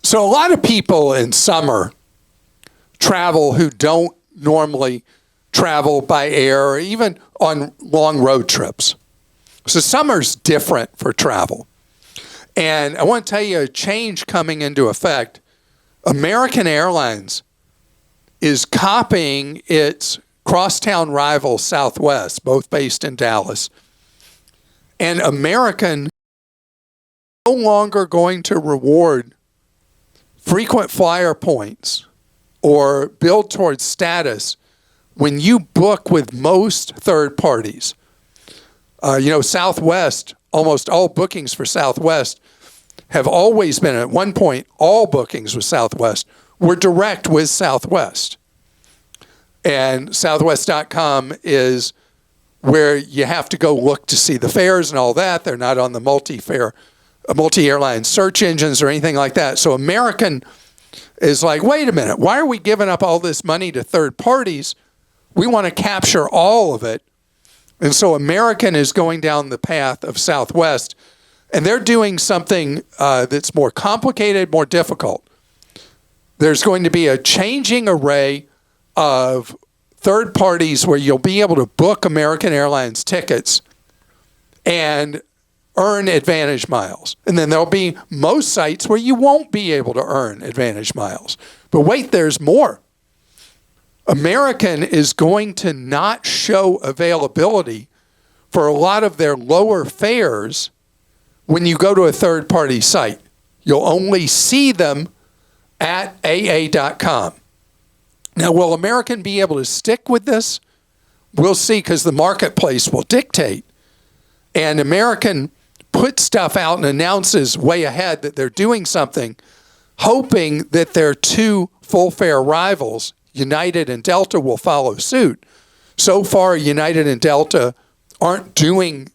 So a lot of people in summer travel who don't normally travel by air or even on long road trips. So summer's different for travel. And I want to tell you a change coming into effect. American Airlines is copying its crosstown rival Southwest, both based in Dallas. And American is no longer going to reward frequent flyer points or build towards status when you book with most third parties. Southwest, almost all bookings for Southwest have always been, at one point, all bookings with Southwest were direct with Southwest. And Southwest.com is where you have to go look to see the fares and all that. They're not on the multi-airline search engines or anything like that. So American is like, wait a minute, why are we giving up all this money to third parties? We want to capture all of it. And so American is going down the path of Southwest, and they're doing something that's more complicated, more difficult. There's going to be a changing array of third parties where you'll be able to book American Airlines tickets and earn AAdvantage miles. And then there'll be most sites where you won't be able to earn AAdvantage miles. But wait, there's more. American is going to not show availability for a lot of their lower fares when you go to a third-party site. You'll only see them at AA.com. Now, will American be able to stick with this? We'll see, because the marketplace will dictate. And American puts stuff out and announces way ahead that they're doing something, hoping that their two full-fare rivals, United and Delta, will follow suit. So far, United and Delta aren't doing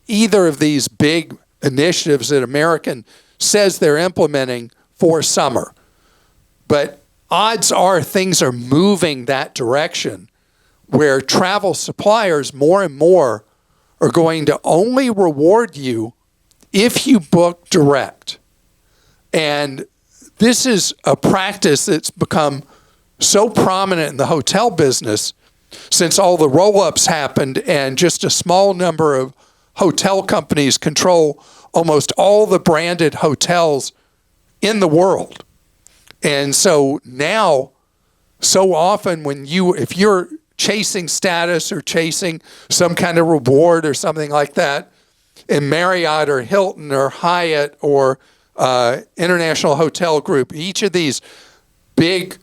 either of these big initiatives that American says they're implementing for summer. But odds are things are moving that direction, where travel suppliers more and more are going to only reward you if you book direct. And this is a practice that's become so prominent in the hotel business since all the roll-ups happened and just a small number of hotel companies control almost all the branded hotels in the world. And so now, so often if you're chasing status or chasing some kind of reward or something like that in Marriott or Hilton or Hyatt or International Hotel Group, each of these big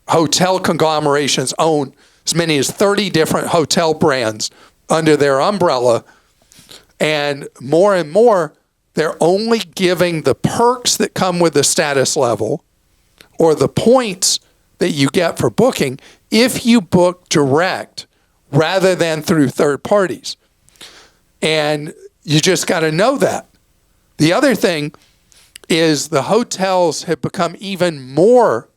hotel conglomerations own as many as 30 different hotel brands under their umbrella. And more, they're only giving the perks that come with the status level or the points that you get for booking if you book direct rather than through third parties. And you just got to know that. The other thing is the hotels have become even more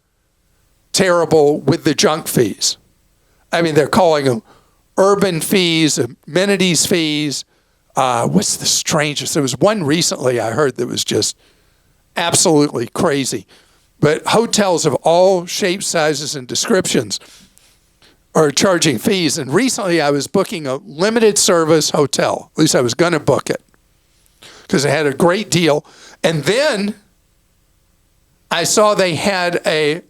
terrible with the junk fees. I mean, they're calling them urban fees, amenities fees. What's the strangest? There was one recently I heard that was just absolutely crazy. But hotels of all shapes, sizes, and descriptions are charging fees. And recently I was booking a limited service hotel. At least I was going to book it because it had a great deal. And then I saw they had a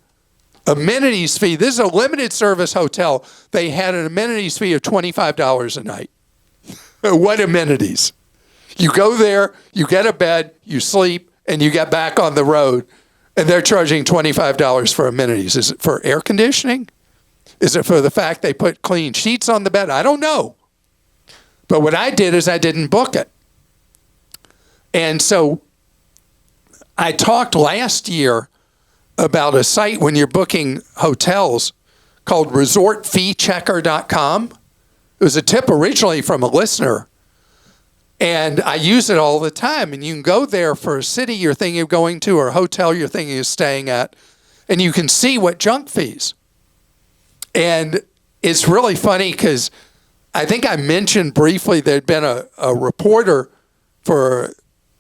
amenities fee. This is a limited service hotel. They had an amenities fee of $25 a night. What amenities? You go there, you get a bed, you sleep, and you get back on the road, and they're charging $25 for amenities. Is it for air conditioning? Is it for the fact they put clean sheets on the bed? I don't know. But what I did is I didn't book it. And so I talked last year about a site when you're booking hotels called resortfeechecker.com. It was a tip originally from a listener, and I use it all the time. And you can go there for a city you're thinking of going to or a hotel you're thinking of staying at, and you can see what junk fees. And it's really funny because I think I mentioned briefly there'd been a reporter for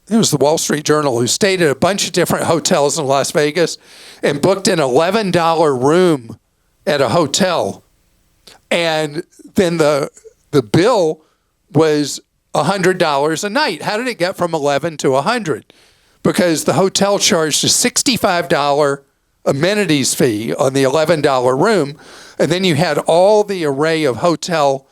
it was the Wall Street Journal, who stayed at a bunch of different hotels in Las Vegas and booked an $11 room at a hotel. And then the bill was $100 a night. How did it get from 11 to 100? Because the hotel charged a $65 amenities fee on the $11 room, and then you had all the array of hotel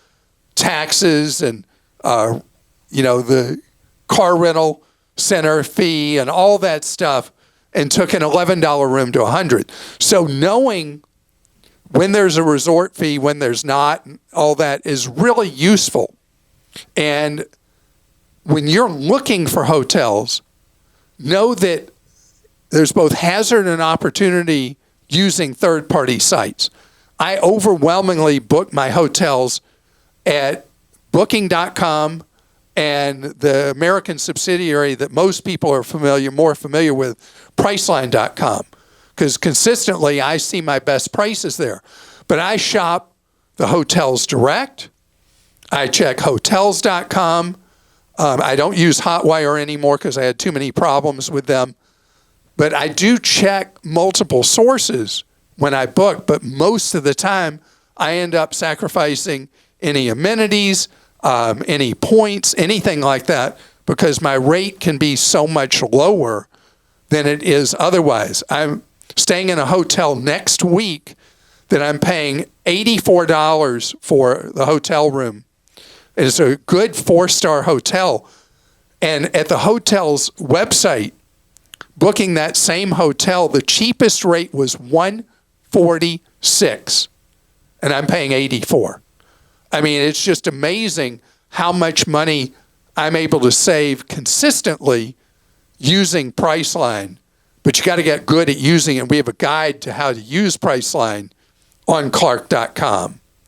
taxes and the car rental center fee and all that stuff, and took an $11 room to 100. So knowing when there's a resort fee, when there's not, all that is really useful. And when you're looking for hotels, know that there's both hazard and opportunity using third-party sites. I overwhelmingly book my hotels at Booking.com and the American subsidiary that most people are more familiar with, Priceline.com, because consistently I see my best prices there. But I shop the hotels direct. I check Hotels.com. I don't use Hotwire anymore because I had too many problems with them. But I do check multiple sources when I book, but most of the time I end up sacrificing any amenities, any points, anything like that, because my rate can be so much lower than it is otherwise. I'm staying in a hotel next week that I'm paying $84 for the hotel room. It's a good 4-star hotel. And at the hotel's website, booking that same hotel, the cheapest rate was $146, and I'm paying $84. I mean, it's just amazing how much money I'm able to save consistently using Priceline. But you got to get good at using it. We have a guide to how to use Priceline on Clark.com.